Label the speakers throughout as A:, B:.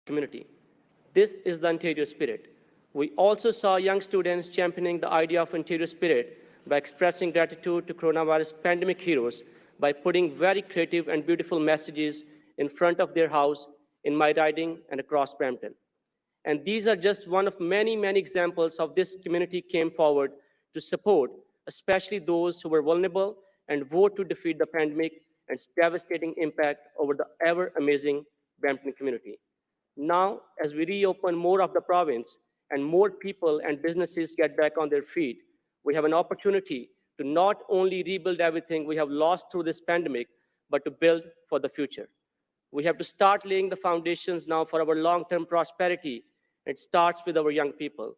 A: community. This is the Ontario spirit. We also saw young students championing the idea of Ontario spirit by expressing gratitude to coronavirus pandemic heroes by putting very creative and beautiful messages in front of their house in my riding and across Brampton. And these are just one of many, many examples of this community came forward to support, especially those who were vulnerable and vote to defeat the pandemic and its devastating impact over the ever amazing Brampton community. Now, as we reopen more of the province and more people and businesses get back on their feet, we have an opportunity to not only rebuild everything we have lost through this pandemic, but to build for the future. We have to start laying the foundations now for our long-term prosperity. It starts with our young people.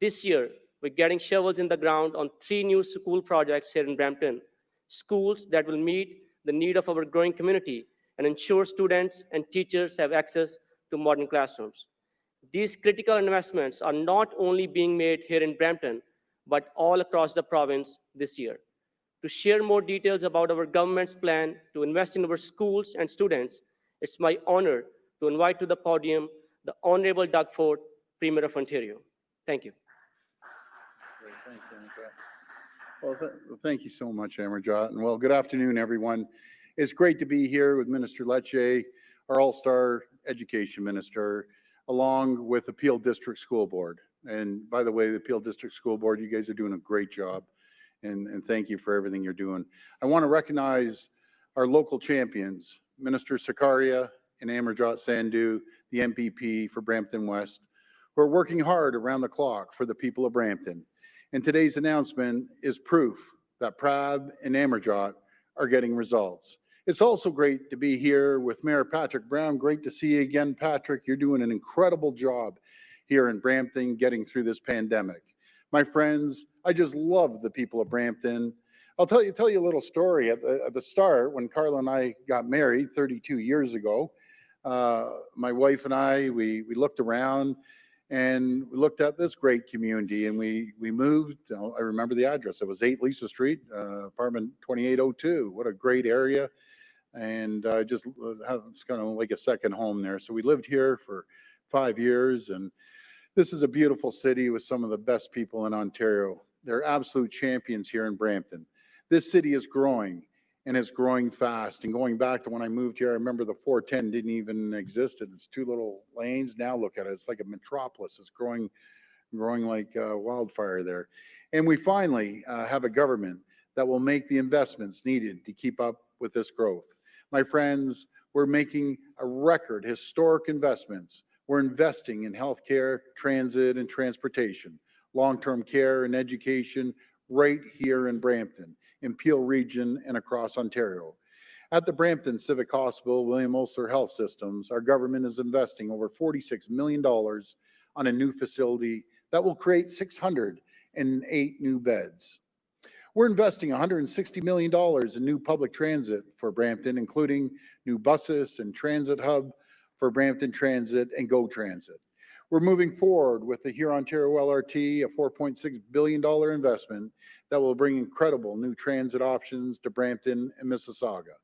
A: This year, we're getting shovels in the ground on 3 new school projects here in Brampton, schools that will meet the need of our growing community and ensure students and teachers have access to modern classrooms. These critical investments are not only being made here in Brampton, but all across the province this year. To share more details about our government's plan to invest in our schools and students, it's my honor to invite to the podium the Honorable Doug Ford, Premier of Ontario. Thank you.
B: Great, thanks, Amarjot. Well, thank you so much, Amarjot. And well, good afternoon, everyone. It's great to be here with Minister Lecce, our all-star education minister, along with the Peel District School Board. And by the way, the Peel District School Board, you guys are doing a great job. And thank you for everything you're doing. I want to recognize our local champions, Minister Sakaria and Amarjot Sandhu, the MPP for Brampton West, who are working hard around the clock for the people of Brampton. And today's announcement is proof that Prab and Amarjot are getting results. It's also great to be here with Mayor Patrick Brown. Great to see you again, Patrick. You're doing an incredible job here in Brampton getting through this pandemic. My friends, I just love the people of Brampton. I'll tell you a little story. At the start, when Carla and I got married 32 years ago, my wife and I, we looked around and we looked at this great community, and we moved. I remember the address. It was 8 Lisa Street, apartment 2802. What a great area. And just it's kind of like a second home there. So we lived here for 5 years, and this is a beautiful city with some of the best people in Ontario. They're absolute champions here in Brampton. This city is growing, and it's growing fast. And going back to when I moved here, I remember the 410 didn't even exist. It's 2 little lanes. Now look at it. It's like a metropolis. It's growing like wildfire there. And we finally have a government that will make the investments needed to keep up with this growth. My friends, we're making a record historic investments. We're investing in healthcare, transit, and transportation, long-term care and education right here in Brampton, in Peel Region, and across Ontario. At the Brampton Civic Hospital, William Osler Health Systems, our government is investing over $46 million on a new facility that will create 608 new beds. We're investing $160 million in new public transit for Brampton, including new buses and transit hub for Brampton Transit and Go Transit. We're moving forward with the Hurontario LRT, a $4.6 billion investment that will bring incredible new transit options to Brampton and Mississauga.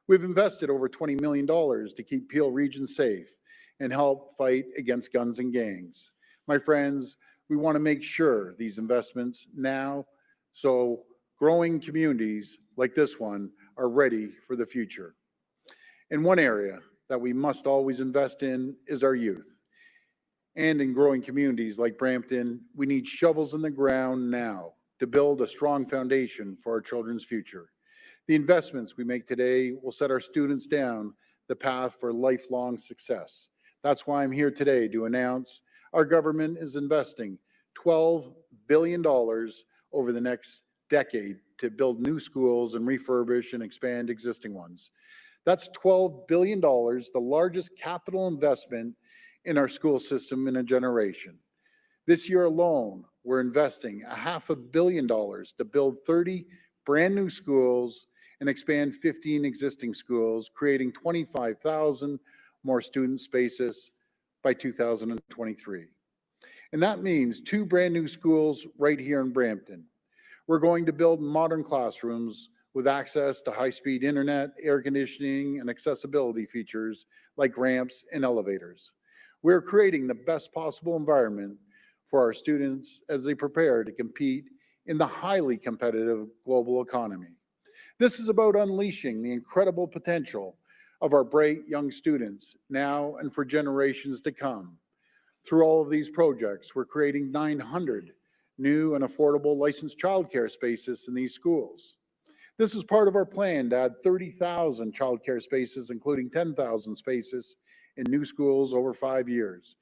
B: We've invested over $20 million to keep Peel Region safe and help fight against guns and gangs. My friends, we want to make sure these investments now, so growing communities like this one are ready for the future. In one area that we must always invest in is our youth. And in growing communities like Brampton, we need shovels in the ground now to build a strong foundation for our children's future. The investments we make today will set our students down the path for lifelong success. That's why I'm here today to announce our government is investing $12 billion over the next decade to build new schools and refurbish and expand existing ones. That's $12 billion, the largest capital investment in our school system in a generation. This year alone, we're investing $500 million to build 30 brand new schools and expand 15 existing schools, creating 25,000 more student spaces by 2023. And that means 2 brand new schools right here in Brampton. We're going to build modern classrooms with access to high-speed internet, air conditioning, and accessibility features like ramps and elevators. We're creating the best possible environment for our students as they prepare to compete in the highly competitive global economy. This is about unleashing the incredible potential of our bright young students now and for generations to come. Through all of these projects, we're creating 900 new and affordable licensed childcare spaces in these schools. This is part of our plan to add 30,000 childcare spaces, including 10,000 spaces in new schools over 5 years.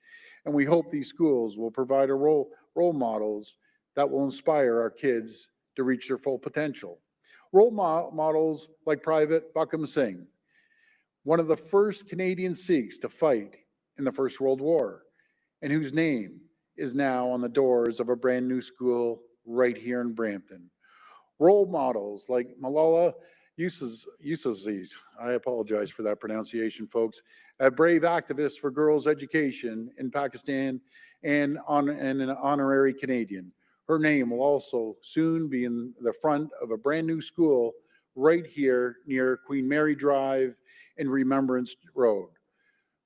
B: And we hope these schools will provide role models that will inspire our kids to reach their full potential. Models like Private Buckham Singh, one of the first Canadian Sikhs to fight in the First World War, and whose name is now on the doors of a brand new school right here in Brampton. Role models like Malala Yousafzai, I apologize for that pronunciation, folks, a brave activist for girls' education in Pakistan and an honorary Canadian. Her name will also soon be in the front of a brand new school right here near Queen Mary Drive and Remembrance Road.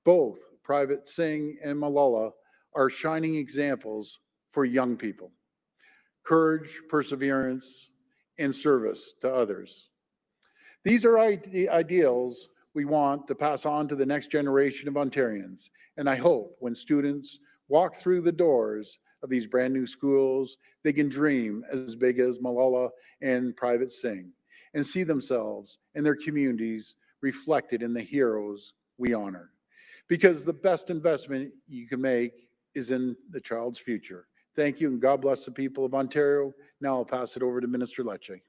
B: Both Private Singh and Malala are shining examples for young people. Courage, perseverance, and service to others. These are ideals we want to pass on to the next generation of Ontarians. And I hope when students walk through the doors of these brand new schools, they can dream as big as Malala and Private Singh and see themselves and their communities reflected in the heroes we honor. Because the best investment you can make is in the child's future. Thank you, and God bless the people of Ontario. Now I'll pass it over to Minister Lecce.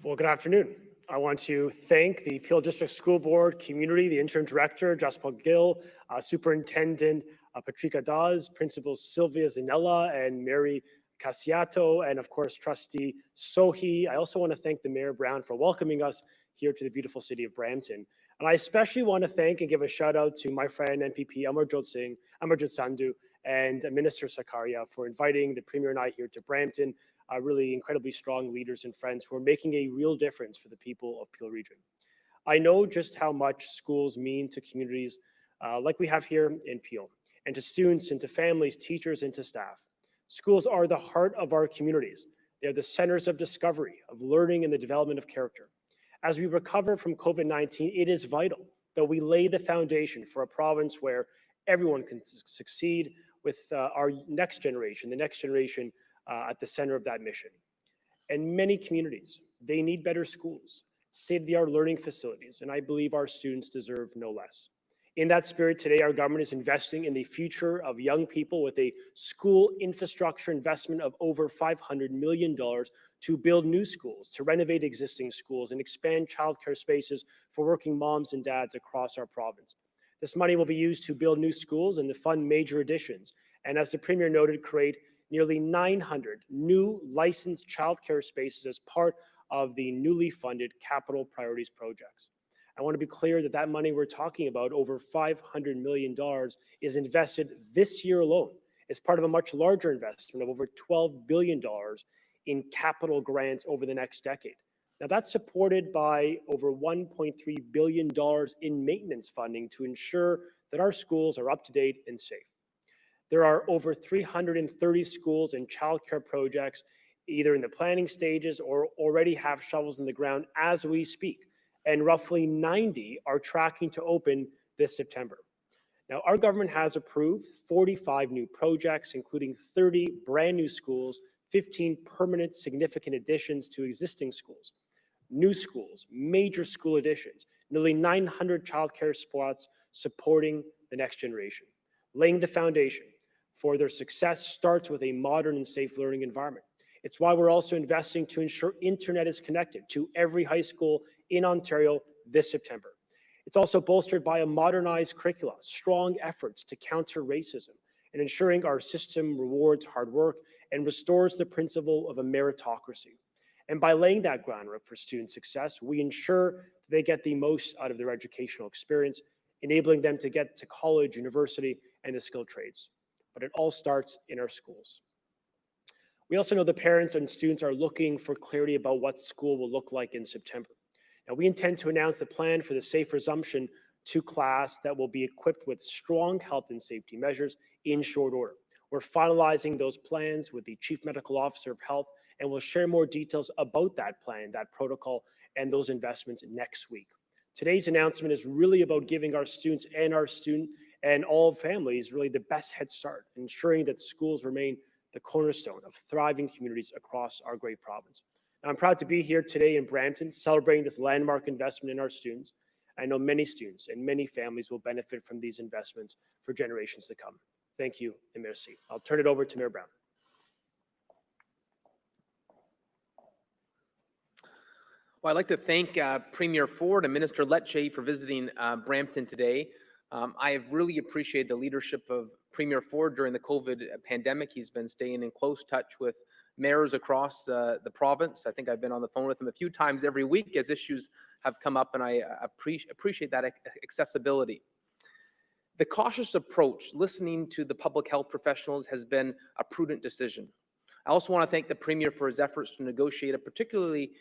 C: Well, good afternoon. I want to thank the Peel District School Board community, the interim director, Jasper Gill, Superintendent Patrika Dawes, Principals Sylvia Zanella and Mary Casiato, and of course, Trustee Sohi. I also want to thank the Mayor Brown for welcoming us here to the beautiful city of Brampton. And I especially want to thank and give a shout out to my friend NPP Amarjot Sandhu, and Minister Sakaria for inviting the Premier and I here to Brampton. Really incredibly strong leaders and friends who are making a real difference for the people of Peel Region. I know just how much schools mean to communities like we have here in Peel, and to students and to families, teachers and to staff. Schools are the heart of our communities. They are the centers of discovery, of learning and the development of character. As we recover from COVID-19, it is vital that we lay the foundation for a province where everyone can succeed with our next generation, the next generation at the center of that mission. And many communities, they need better schools, state-of-the-art learning facilities, and I believe our students deserve no less. In that spirit, today our government is investing in the future of young people with a school infrastructure investment of over $500 million to build new schools, to renovate existing schools, and expand childcare spaces for working moms and dads across our province. This money will be used to build new schools and to fund major additions, and as the Premier noted, create nearly 900 new licensed childcare spaces as part of the newly funded capital priorities projects. I want to be clear that that money we're talking about, over $500 million, is invested this year alone. It's part of a much larger investment of over $12 billion in capital grants over the next decade. Now that's supported by over $1.3 billion in maintenance funding to ensure that our schools are up to date and safe. There are over 330 schools and childcare projects either in the planning stages or already have shovels in the ground as we speak, and roughly 90 are tracking to open this September. Now, our government has approved 45 new projects, including 30 brand new schools, 15 permanent significant additions to existing schools, new schools, major school additions, nearly 900 childcare spots supporting the next generation. Laying the foundation for their success starts with a modern and safe learning environment. It's why we're also investing to ensure internet is connected to every high school in Ontario this September. It's also bolstered by a modernized curricula, strong efforts to counter racism, and ensuring our system rewards hard work and restores the principle of a meritocracy. And by laying that groundwork for student success, we ensure they get the most out of their educational experience, enabling them to get to college, university, and the skilled trades. But it all starts in our schools. We also know the parents and students are looking for clarity about what school will look like in September. Now, we intend to announce the plan for the safe resumption to class that will be equipped with strong health and safety measures in short order. We're finalizing those plans with the Chief Medical Officer of Health, and we'll share more details about that plan, that protocol, and those investments next week. Today's announcement is really about giving our students and all families really the best head start, ensuring that schools remain the cornerstone of thriving communities across our great province. Now, I'm proud to be here today in Brampton, celebrating this landmark investment in our students. I know many students and many families will benefit from these investments for generations to come. Thank you, and merci. I'll turn it over to Mayor Brown.
D: Well, I'd like to thank Premier Ford and Minister Lecce for visiting Brampton today. I have really appreciated the leadership of Premier Ford during the COVID pandemic. He's been staying in close touch with mayors across the province. I think I've been on the phone with him a few times every week as issues have come up, and I appreciate that accessibility. The cautious approach, listening to the public health professionals, has been a prudent decision. I also want to thank the Premier for his efforts to negotiate a particularly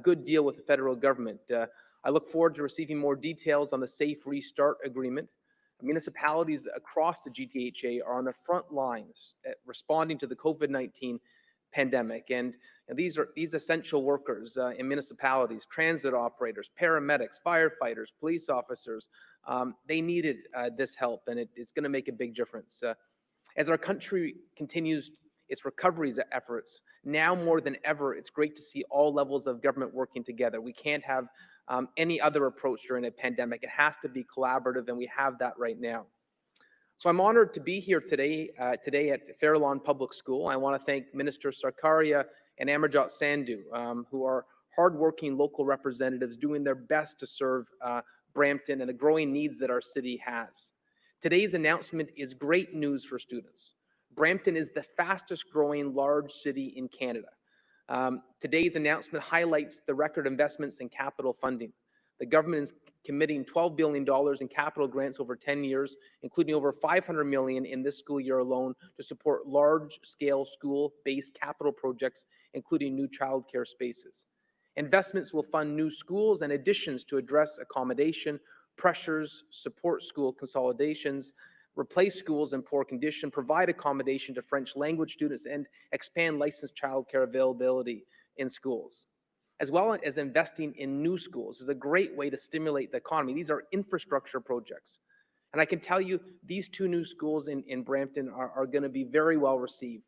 D: good deal with the federal government. I look forward to receiving more details on the Safe Restart Agreement. Municipalities across the GTHA are on the front lines responding to the COVID-19 pandemic, and these essential workers in municipalities, transit operators, paramedics, firefighters, police officers. They needed this help, and it's going to make a big difference. As our country continues its recovery efforts, now more than ever, it's great to see all levels of government working together. We can't have any other approach during a pandemic. It has to be collaborative, and we have that right now. So I'm honored to be here today at Fairlawn Public School. I want to thank Minister Sarkaria and Amarjot Sandhu, who are hardworking local representatives doing their best to serve Brampton and the growing needs that our city has. Today's announcement is great news for students. Brampton is the fastest growing large city in Canada. Today's announcement highlights the record investments in capital funding. The government is committing $12 billion in capital grants over 10 years, including over $500 million in this school year alone to support large-scale school-based capital projects, including new childcare spaces. Investments will fund new schools and additions to address accommodation pressures, support school consolidations, replace schools in poor condition, provide accommodation to French language students, and expand licensed childcare availability in schools. As well as investing in new schools is a great way to stimulate the economy. These are infrastructure projects. And I can tell you these two new schools in Brampton are going to be very well received.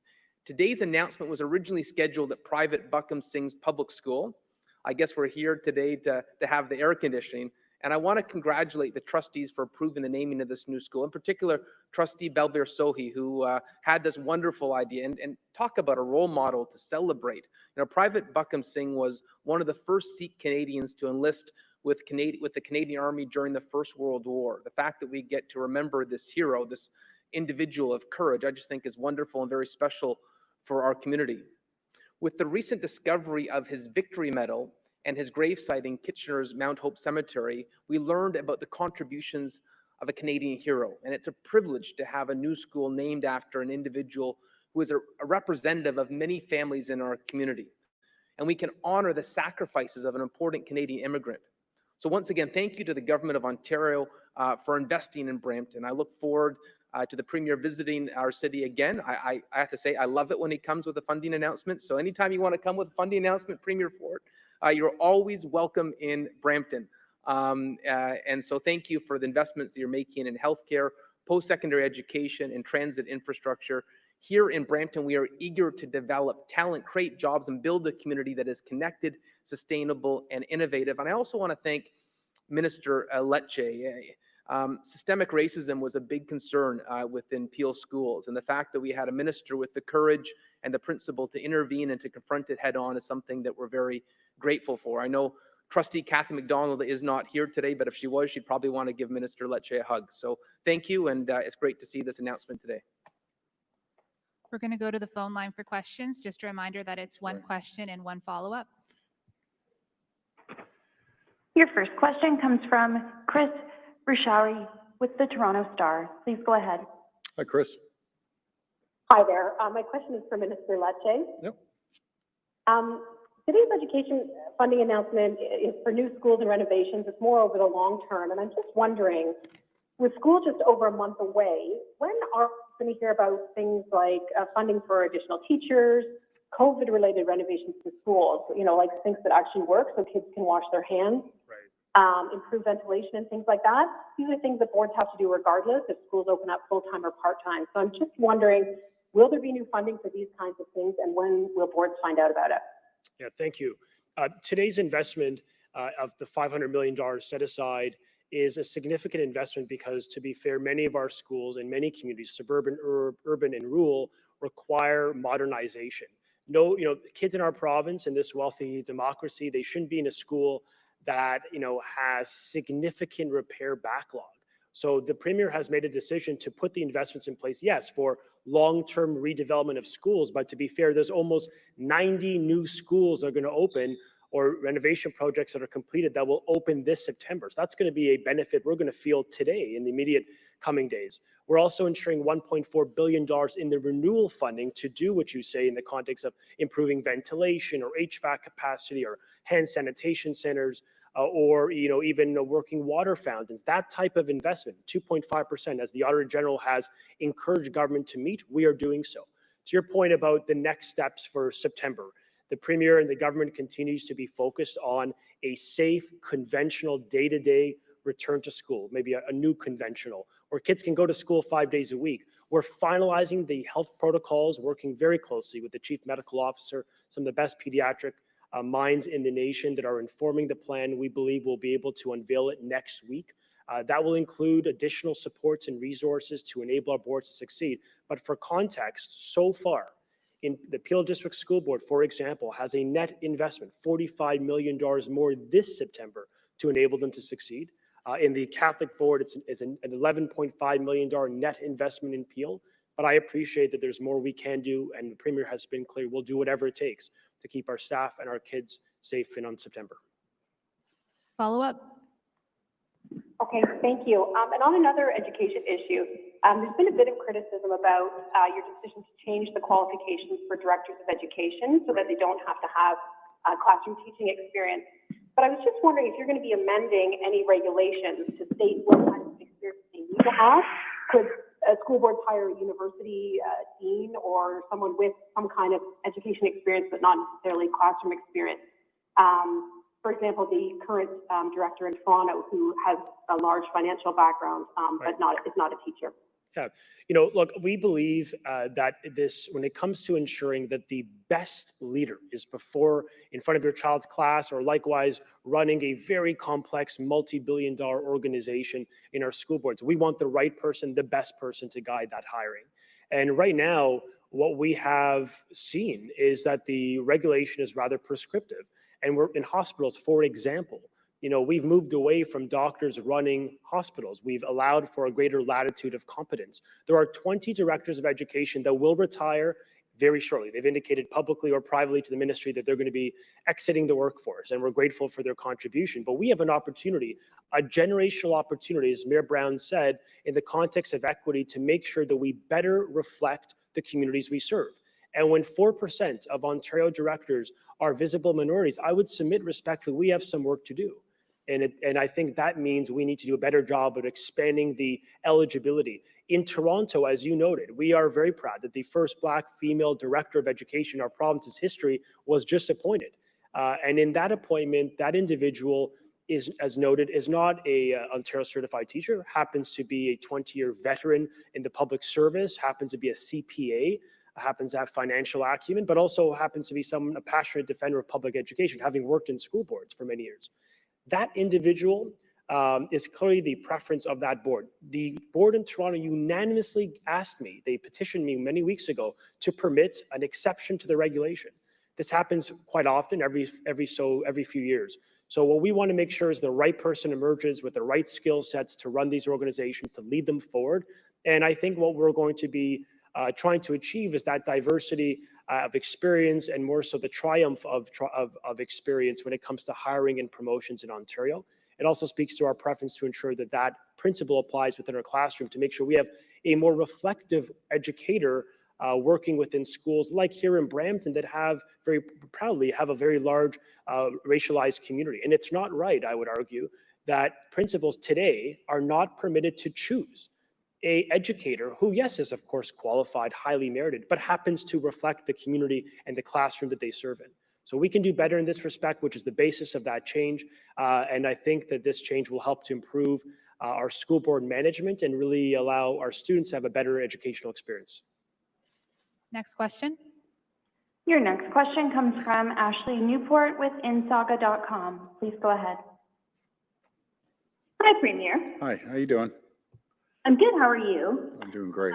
D: Today's announcement was originally scheduled at private Buckham Sings Public School. I guess we're here today to have the air conditioning. And I want to congratulate the trustees for approving the naming of this new school, in particular, Trustee Belbir Sohi, who had this wonderful idea, and talk about a role model to celebrate. You know, Private Buckham Singh was one of the first Sikh Canadians to enlist with the Canadian Army during the First World War. The fact that we get to remember this hero, this individual of courage, I just think is wonderful and very special for our community. With the recent discovery of his Victory Medal and his gravesite in Kitchener's Mount Hope Cemetery, we learned about the contributions of a Canadian hero. And it's a privilege to have a new school named after an individual who is a representative of many families in our community. And we can honor the sacrifices of an important Canadian immigrant. So once again, thank you to the Government of Ontario for investing in Brampton. I look forward to the Premier visiting our city again. I have to say, I love it when he comes with a funding announcement. So anytime you want to come with a funding announcement, Premier Ford, you're always welcome in Brampton. And so thank you for the investments that you're making in healthcare, post-secondary education, and transit infrastructure. Here in Brampton, we are eager to develop talent, create jobs, and build a community that is connected, sustainable, and innovative. And I also want to thank Minister Lecce. Systemic racism was a big concern within Peel schools, and the fact that we had a minister with the courage and the principle to intervene and to confront it head on is something that we're very grateful for. I know Trustee Kathy McDonald is not here today, but if she was, she'd probably want to give Minister Lecce a hug. So thank you, and it's great to see this announcement today.
E: We're going to go to the phone line for questions. Just a reminder that it's one question and one follow-up.
F: Your first question comes from Chris Rushawi with the Toronto Star. Please go ahead.
B: Hi, Chris.
G: Hi there. My question is for Minister Lecce.
B: Yep.
G: Today's education funding announcement is for new schools and renovations. It's more over the long term. And I'm just wondering, with school just over a month away, when are we going to hear about things like funding for additional teachers, COVID-related renovations to schools, you know, like things that actually work so kids can wash their hands, improve ventilation and things like that? These are things that boards have to do regardless if schools open up full-time or part-time. So I'm just wondering, will there be new funding for these kinds of things, and when will boards find out about it?
C: Yeah, thank you. Today's investment of the $500 million set aside is a significant investment because, to be fair, many of our schools in many communities, suburban, urban, and rural, require modernization. No, you know, kids in our province, in this wealthy democracy, they shouldn't be in a school that, you know, has significant repair backlog. So the Premier has made a decision to put the investments in place, yes, for long-term redevelopment of schools, but to be fair, there's almost 90 new schools that are going to open, or renovation projects that are completed that will open this September. So that's going to be a benefit we're going to feel today in the immediate coming days. We're also ensuring $1.4 billion in the renewal funding to do what you say in the context of improving ventilation or HVAC capacity or hand sanitation centers, or, you know, even working water fountains. That type of investment, 2.5%, as the Auditor General has encouraged government to meet, we are doing so. To your point about the next steps for September, the Premier and the government continues to be focused on a safe, conventional, day-to-day return to school, maybe a new conventional, where kids can go to school 5 days a week. We're finalizing the health protocols, working very closely with the Chief Medical Officer, some of the best pediatric minds in the nation that are informing the plan. We believe we'll be able to unveil it next week. That will include additional supports and resources to enable our boards to succeed. But for context, so far, in the Peel District School Board, for example, has a net investment, $45 million more this September to enable them to succeed. In the Catholic Board, it's an $11.5 million net investment in Peel. But I appreciate that there's more we can do, and the Premier has been clear, we'll do whatever it takes to keep our staff and our kids safe in on September.
E: Follow up.
G: Okay, thank you. And on another education issue, there's been a bit of criticism about your decision to change the qualifications for directors of education so that they don't have to have classroom teaching experience. But I was just wondering if you're going to be amending any regulations to state what kind of experience they need to have. Could school boards hire a university dean or someone with some kind of education experience but not necessarily classroom experience? For example, the current director in Toronto, who has a large financial background but is not a teacher.
C: Yeah, you know, look, we believe that when it comes to ensuring that the best leader is in front of your child's class, or likewise running a very complex multi-billion-dollar organization in our school boards, we want the right person, the best person to guide that hiring. And right now, what we have seen is that the regulation is rather prescriptive. And we're in hospitals, for example, you know, we've moved away from doctors running hospitals. We've allowed for a greater latitude of competence. There are 20 directors of education that will retire very shortly. They've indicated publicly or privately to the ministry that they're going to be exiting the workforce, and we're grateful for their contribution. But we have an opportunity, a generational opportunity, as Mayor Brown said, in the context of equity, to make sure that we better reflect the communities we serve. And when 4% of Ontario directors are visible minorities, I would submit respectfully, we have some work to do. And I think that means we need to do a better job of expanding the eligibility. In Toronto, as you noted, we are very proud that the first Black female director of education in our province's history was just appointed. And in that appointment, that individual is, as noted, is not a Ontario certified teacher, happens to be a 20-year veteran in the public service, happens to be a CPA, happens to have financial acumen, but also happens to be a passionate defender of public education, having worked in school boards for many years. That individual is clearly the preference of that board. The board in Toronto unanimously asked me, they petitioned me many weeks ago to permit an exception to the regulation. This happens quite often, every few years. So what we want to make sure is the right person emerges with the right skill sets to run these organizations, to lead them forward. And I think what we're going to be trying to achieve is that diversity of experience, and more so the triumph of experience when it comes to hiring and promotions in Ontario. It also speaks to our preference to ensure that that principle applies within our classroom, to make sure we have a more reflective educator working within schools like here in Brampton that have very proudly have a very large racialized community. And it's not right, I would argue, that principals today are not permitted to choose a educator who, yes, is of course qualified, highly merited, but happens to reflect the community and the classroom that they serve in. So we can do better in this respect, which is the basis of that change. And I think that this change will help to improve our school board management and really allow our students to have a better educational experience.
E: Next question.
F: Your next question comes from Ashley Newport with insaga.com. Please go ahead.
G: Hi, Premier.
B: Hi, how you doing?
G: I'm good. How are you?
B: I'm doing great.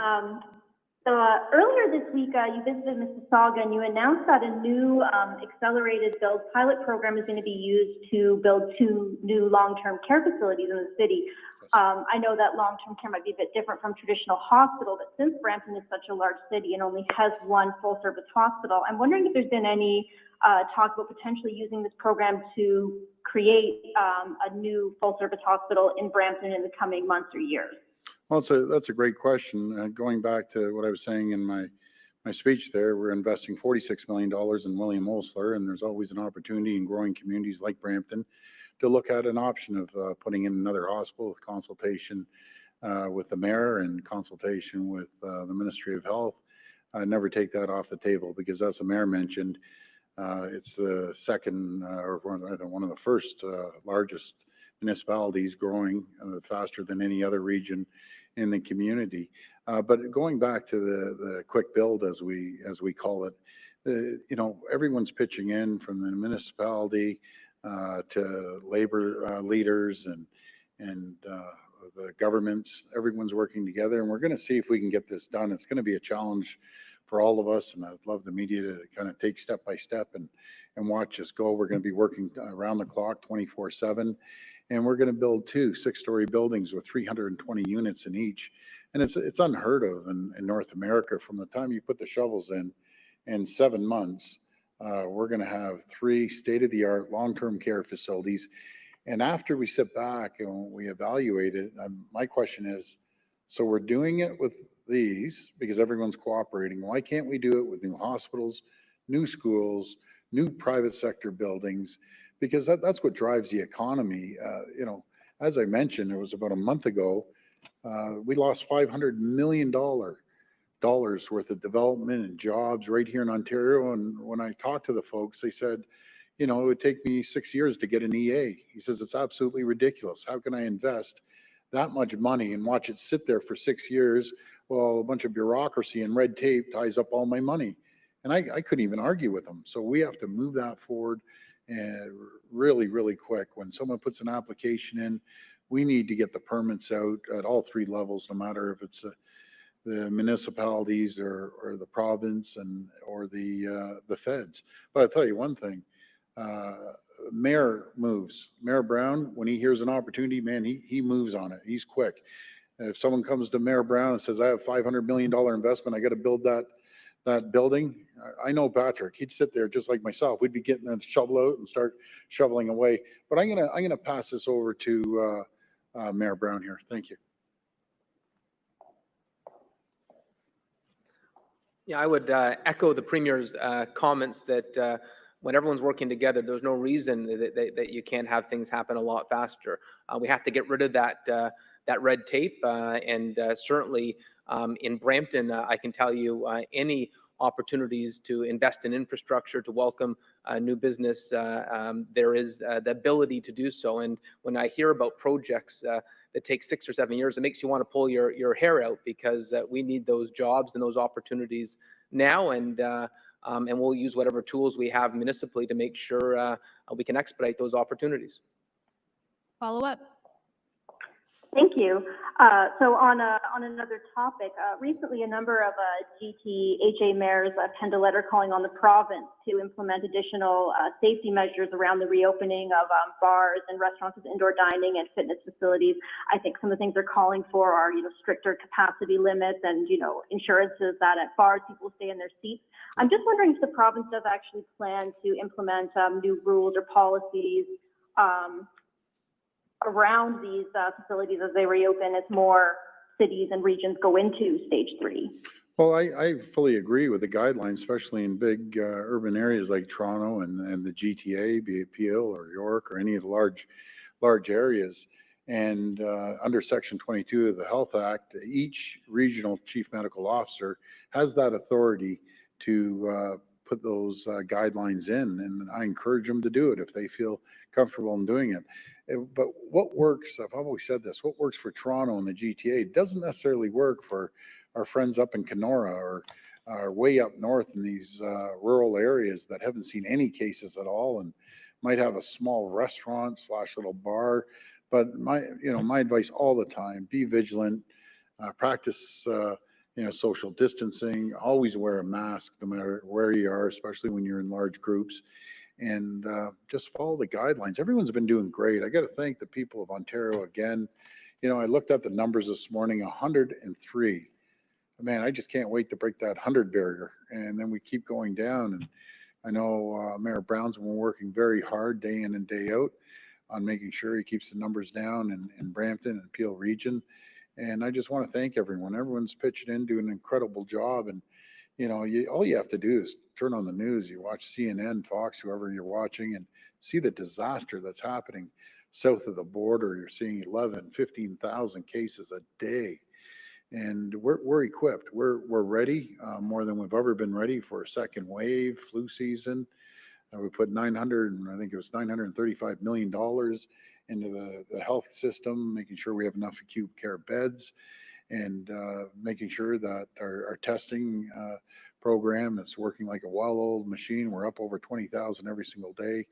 G: Earlier this week, you visited Mississauga and you announced that a new accelerated build pilot program is going to be used to build 2 new long-term care facilities in the city. I know that long-term care might be a bit different from traditional hospital, but since Brampton is such a large city and only has 1 full-service hospital, I'm wondering if there's been any talk about potentially using this program to create a new full-service hospital in Brampton in the coming months or years.
B: Well, that's a great question. Going back to what I was saying in my speech there, we're investing $46 million in William Osler, and there's always an opportunity in growing communities like Brampton to look at an option of putting in another hospital with consultation with the mayor and consultation with the Ministry of Health. I never take that off the table because, as the mayor mentioned, it's the second or one of the first largest municipalities growing faster than any other region in the community. But going back to the quick build, as we call it, everyone's pitching in, from the municipality to labor leaders and the governments. Everyone's working together, and we're going to see if we can get this done. It's going to be a challenge for all of us, and I'd love the media to kind of take step by step and watch us go. We're going to be working around the clock 24/7. And we're going to build 2 6-story buildings with 320 units in each. And it's unheard of in North America. From the time you put the shovels in 7 months, we're going to have 3 state-of-the-art long-term care facilities. And after we sit back and we evaluate it, my question is, so we're doing it with these because everyone's cooperating. Why can't we do it with new hospitals, new schools, new private sector buildings? Because that's what drives the economy. As I mentioned, it was about a month ago, we lost $500 million worth of development and jobs right here in Ontario. And when I talked to the folks, they said, it would take me 6 years to get an EA. He says, it's absolutely ridiculous. How can I invest that much money and watch it sit there for 6 years while a bunch of bureaucracy and red tape ties up all my money? And I couldn't even argue with them. So we have to move that forward. And really, really quick. When someone puts an application in, we need to get the permits out at all 3 levels, no matter if it's the municipalities or the province or the feds. But I'll tell you one thing, Mayor moves. Mayor Brown, when he hears an opportunity, man, he moves on it. He's quick. If someone comes to Mayor Brown and says, I have $500 million investment, I got to build that building, I know Patrick, he'd sit there just like myself. We'd be getting a shovel out and start shoveling away. But I'm gonna pass this over to Mayor Brown here. Thank you.
D: Yeah, I would echo the Premier's comments that when everyone's working together, there's no reason that you can't have things happen a lot faster. We have to get rid of that red tape, and certainly in Brampton, I can tell you any opportunities to invest in infrastructure, to welcome new business, there is the ability to do so. And when I hear about projects that take 6 or 7 years, it makes you want to pull your hair out, because we need those jobs and those opportunities now. And we'll use whatever tools we have municipally to make sure we can expedite those opportunities.
E: Follow up.
G: Thank you. So on another topic, recently a number of GTHA mayors penned a letter calling on the province to implement additional safety measures around the reopening of bars and restaurants with indoor dining and fitness facilities. I think some of the things they're calling for are, stricter capacity limits and, insurances that at bars people stay in their seats. I'm just wondering if the province does actually plan to implement new rules or policies around these facilities as they reopen, as more cities and regions go into stage 3.
B: Well, I fully agree with the guidelines, especially in big urban areas like Toronto and the GTA, be it Peel or York or any of the large areas. And under Section 22 of the Health Act, each regional chief medical officer has that authority to put those guidelines in, and I encourage them to do it if they feel comfortable in doing it. But what works, I've always said this, what works for Toronto and the GTA doesn't necessarily work for our friends up in Kenora or way up north in these rural areas that haven't seen any cases at all and might have a small restaurant / little bar. But my advice all the time: be vigilant, practice social distancing, always wear a mask no matter where you are, especially when you're in large groups, and just follow the guidelines. Everyone's been doing great. I got to thank the people of Ontario again. I looked at the numbers this morning: 103. Man, I just can't wait to break that 100 barrier, and then we keep going down. And I know Mayor Brown's been working very hard day in and day out on making sure he keeps the numbers down in Brampton and Peel region. And I just want to thank everyone. Everyone's pitching in, doing an incredible job. And all you have to do is turn on the news. You watch CNN, Fox, whoever you're watching, and see the disaster that's happening south of the border. You're seeing 11, 15,000 cases a day. And we're equipped. We're ready more than we've ever been ready for a second wave, flu season. We put $935 million into the health system, making sure we have enough acute care beds, and making sure that our testing program is working like a well-oiled machine. We're up over 20,000 every single day.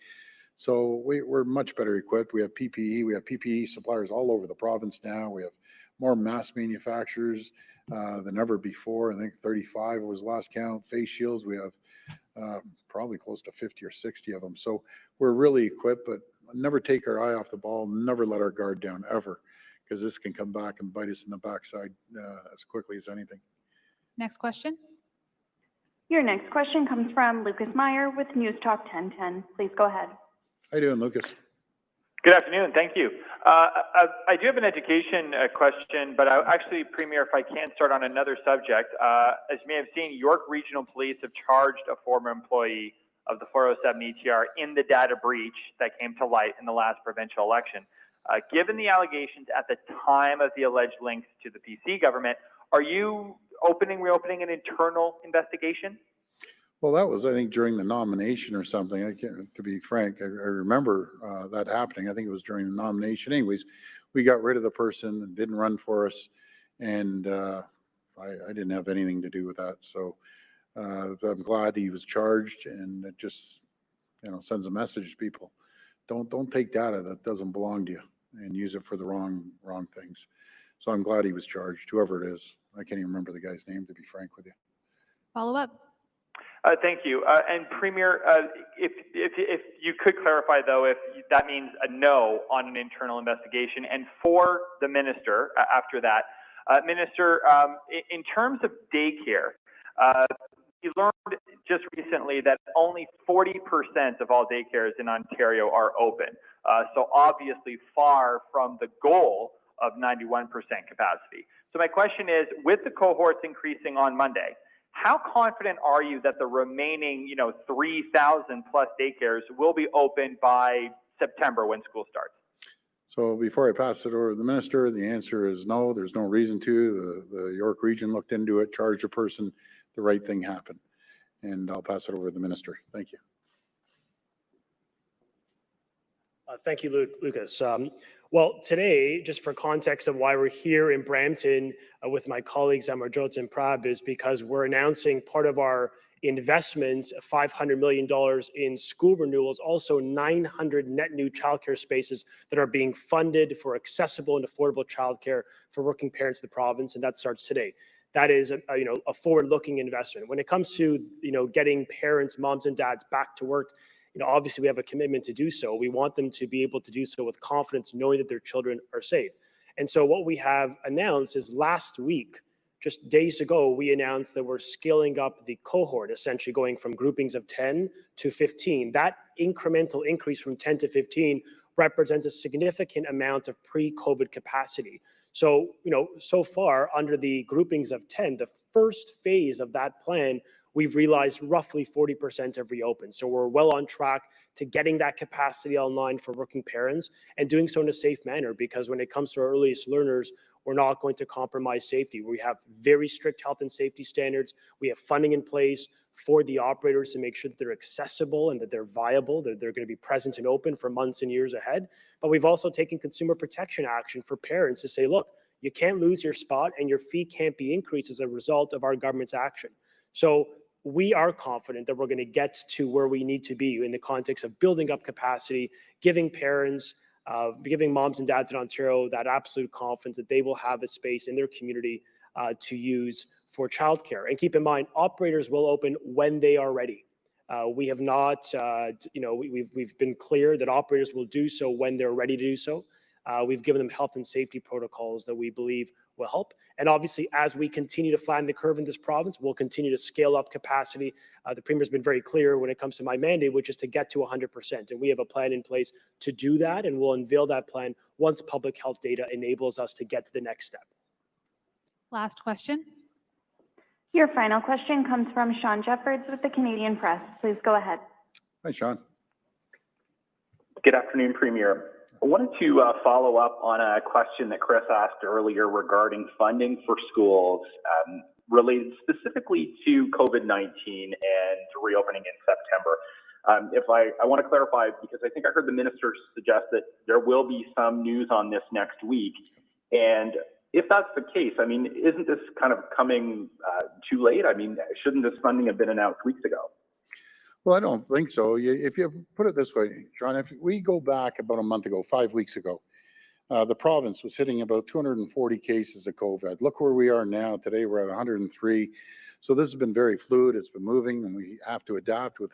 B: So we're much better equipped. We have PPE. We have PPE suppliers all over the province now. We have more mask manufacturers than ever before. I think 35 was last count. Face shields, we have probably close to 50 or 60 of them. So we're really equipped, but never take our eye off the ball, never let our guard down ever, because this can come back and bite us in the backside as quickly as anything.
E: Next question.
F: Your next question comes from Lucas Meyer with News Talk 1010. Please go ahead.
B: How you doing, Lucas?
H: Good afternoon. Thank you. I do have an education question, but actually, Premier, if I can start on another subject. As you may have seen, York Regional Police have charged a former employee of the 407 ETR in the data breach that came to light in the last provincial election. Given the allegations at the time of the alleged links to the PC government, are you reopening an internal investigation?
B: Well, that was, I think, during the nomination or something. I can't, to be frank, I remember that happening. I think it was during the nomination. Anyways, we got rid of the person that didn't run for us, and I didn't have anything to do with that. So I'm glad he was charged, and it just sends a message to people: don't take data that doesn't belong to you and use it for the wrong things. So I'm glad he was charged, whoever it is. I can't even remember the guy's name, to be frank with you.
E: Follow up.
H: Thank you. And Premier, if you could clarify, though, if that means a no on an internal investigation. And for the minister, after that, Minister, in terms of daycare, we learned just recently that only 40% of all daycares in Ontario are open. So obviously far from the goal of 91% capacity. So my question is, with the cohorts increasing on Monday, how confident are you that the remaining, 3,000 plus daycares will be open by September when school starts?
B: So before I pass it over to the minister, the answer is no. There's no reason to. The York region looked into it, charged a person. The right thing happened. And I'll pass it over to the minister. Thank you.
C: Thank you, Lucas. Well, today, just for context of why we're here in Brampton with my colleagues Amarjot and Prab, is because we're announcing part of our investment, $500 million in school renewals, also 900 net new childcare spaces that are being funded for accessible and affordable childcare for working parents in the province, and that starts today. That is a forward-looking investment. When it comes to getting parents, moms and dads back to work, obviously we have a commitment to do so. We want them to be able to do so with confidence, knowing that their children are safe. And so what we have announced is last week, just days ago, we announced that we're scaling up the cohort, essentially going from groupings of 10 to 15. That incremental increase from 10 to 15 represents a significant amount of pre-COVID capacity. So, so far under the groupings of 10, the first phase of that plan, we've realized roughly 40% have reopened. So we're well on track to getting that capacity online for working parents and doing so in a safe manner, because when it comes to our earliest learners, we're not going to compromise safety. We have very strict health and safety standards. We have funding in place for the operators to make sure that they're accessible and that they're viable, that they're going to be present and open for months and years ahead. But we've also taken consumer protection action for parents to say, look, you can't lose your spot and your fee can't be increased as a result of our government's action. So we are confident that we're going to get to where we need to be in the context of building up capacity, giving parents, giving moms and dads in Ontario that absolute confidence that they will have a space in their community to use for childcare. And keep in mind, operators will open when they are ready. We have not, we've been clear that operators will do so when they're ready to do so. We've given them health and safety protocols that we believe will help. And obviously, as we continue to flatten the curve in this province, we'll continue to scale up capacity. The Premier's been very clear when it comes to my mandate, which is to get to 100%. And we have a plan in place to do that, and we'll unveil that plan once public health data enables us to get to the next step.
E: Last question.
F: Your final question comes from Sean Jeffords with the Canadian Press. Please go ahead.
B: Hi, Sean.
I: Good afternoon, Premier. I wanted to follow up on a question that Chris asked earlier regarding funding for schools related specifically to COVID-19 and reopening in September. I want to clarify, because I think I heard the minister suggest that there will be some news on this next week. And if that's the case, I mean, isn't this kind of coming too late? I mean, shouldn't this funding have been announced weeks ago?
B: Well, I don't think so. If you put it this way, John, if we go back about a month ago, 5 weeks ago, the province was hitting about 240 cases of COVID. Look where we are now. Today, we're at 103. So this has been very fluid. It's been moving, and we have to adapt with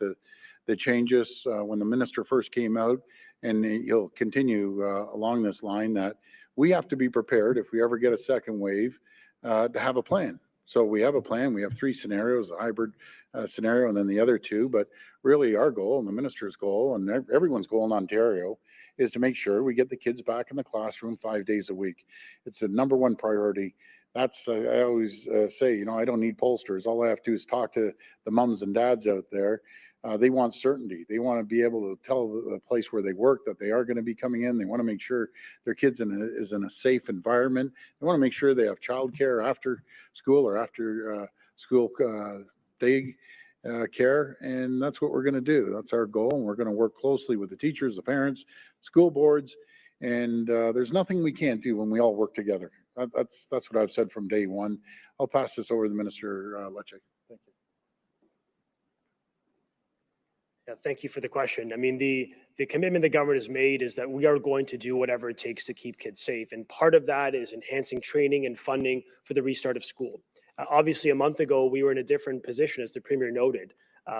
B: the changes. When the minister first came out, and he'll continue along this line, that we have to be prepared if we ever get a second wave to have a plan. So we have a plan. We have 3 scenarios, a hybrid scenario, and then the other 2. But really our goal, and the minister's goal, and everyone's goal in Ontario, is to make sure we get the kids back in the classroom 5 days a week. It's the #1 priority. That's, I always say, I don't need pollsters. All I have to do is talk to the mums and dads out there. They want certainty. They want to be able to tell the place where they work that they are going to be coming in. They want to make sure their kids is in a safe environment. They want to make sure they have childcare after school or after school day care. And that's what we're going to do. That's our goal. And we're going to work closely with the teachers, the parents, school boards. And there's nothing we can't do when we all work together. That's what I've said from day one. I'll pass this over to the Minister Lecce. Thank you.
C: Yeah, thank you for the question. I mean, the commitment the government has made is that we are going to do whatever it takes to keep kids safe. And part of that is enhancing training and funding for the restart of school. Obviously, a month ago, we were in a different position, as the Premier noted.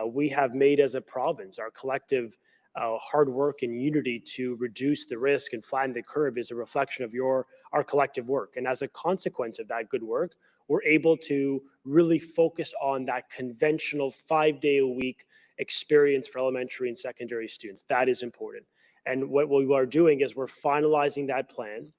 C: We have made as a province our collective hard work and unity to reduce the risk and flatten the curve is a reflection of our collective work. And as a consequence of that good work, we're able to really focus on that conventional 5-day-a-week experience for elementary and secondary students. That is important. And what we are doing is we're finalizing that plan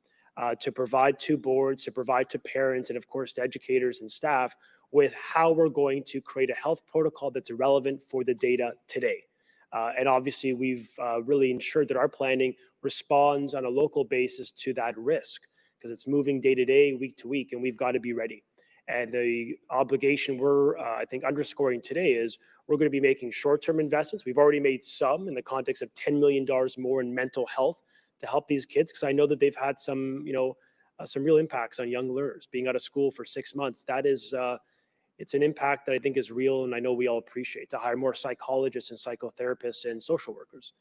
C: to provide to boards, to provide to parents, and of course to educators and staff with how we're going to create a health protocol that's relevant for the data today. And obviously we've really ensured that our planning responds on a local basis to that risk, because it's moving day to day, week to week, and we've got to be ready. And the obligation we're, I think, underscoring today is we're going to be making short-term investments. We've already made some in the context of $10 million more in mental health to help these kids, because I know that they've had some, some real impacts on young learners. Being out of school for 6 months, that is, it's an impact that I think is real, and I know we all appreciate, to hire more psychologists and psychotherapists and social workers.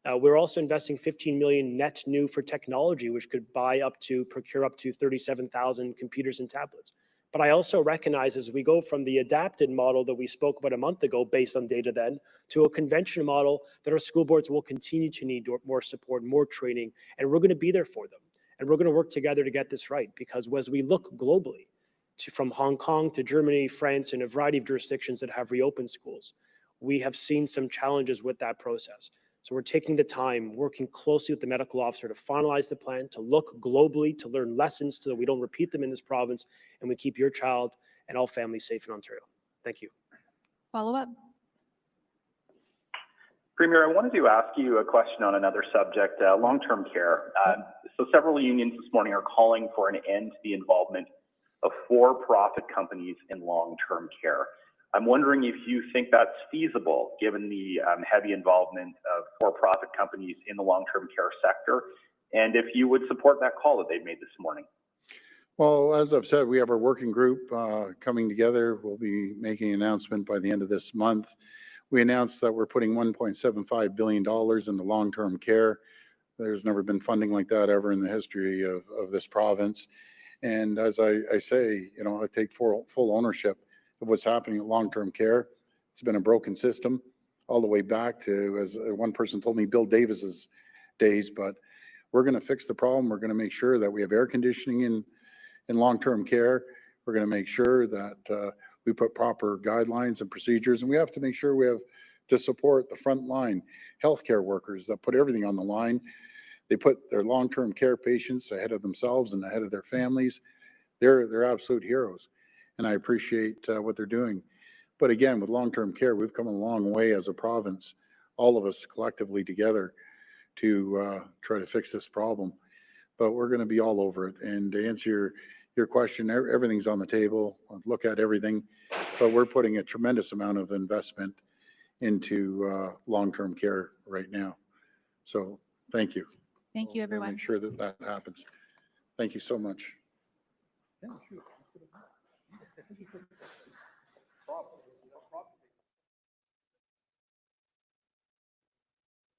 C: We're also investing $15 million net new for technology, which could procure up to 37,000 computers and tablets. But I also recognize as we go from the adapted model that we spoke about a month ago based on data then to a conventional model that our school boards will continue to need more support, more training, and we're going to be there for them. And we're going to work together to get this right, because as we look globally, from Hong Kong to Germany, France, and a variety of jurisdictions that have reopened schools, we have seen some challenges with that process. So we're taking the time, working closely with the medical officer to finalize the plan, to look globally, to learn lessons so that we don't repeat them in this province, and we keep your child and all families safe in Ontario. Thank you.
E: Follow up.
I: Premier, I wanted to ask you a question on another subject, long-term care. So several unions this morning are calling for an end to the involvement of for-profit companies in long-term care. I'm wondering if you think that's feasible, given the heavy involvement of for-profit companies in the long-term care sector, and if you would support that call that they made this morning.
B: Well, as I've said, we have our working group coming together. We'll be making an announcement by the end of this month. We announced that we're putting $1.75 billion into long-term care. There's never been funding like that ever in the history of this province. And as I say, you know, I take full ownership of what's happening at long-term care. It's been a broken system all the way back to, as one person told me, Bill Davis's days. But we're going to fix the problem. We're going to make sure that we have air conditioning in long-term care. We're going to make sure that we put proper guidelines and procedures, and we have to make sure we have to support the frontline healthcare workers that put everything on the line. They put their long-term care patients ahead of themselves and ahead of their families. They're absolute heroes, and I appreciate what they're doing. But again, with long-term care, we've come a long way as a province, all of us collectively together, to try to fix this problem. But we're going to be all over it. And to answer your question, everything's on the table. Look at everything, but we're putting a tremendous amount of investment into long-term care right now. So thank you.
E: Thank you,
B: We'll
E: everyone.
B: make sure that that happens. Thank you so much.
D: Thank you.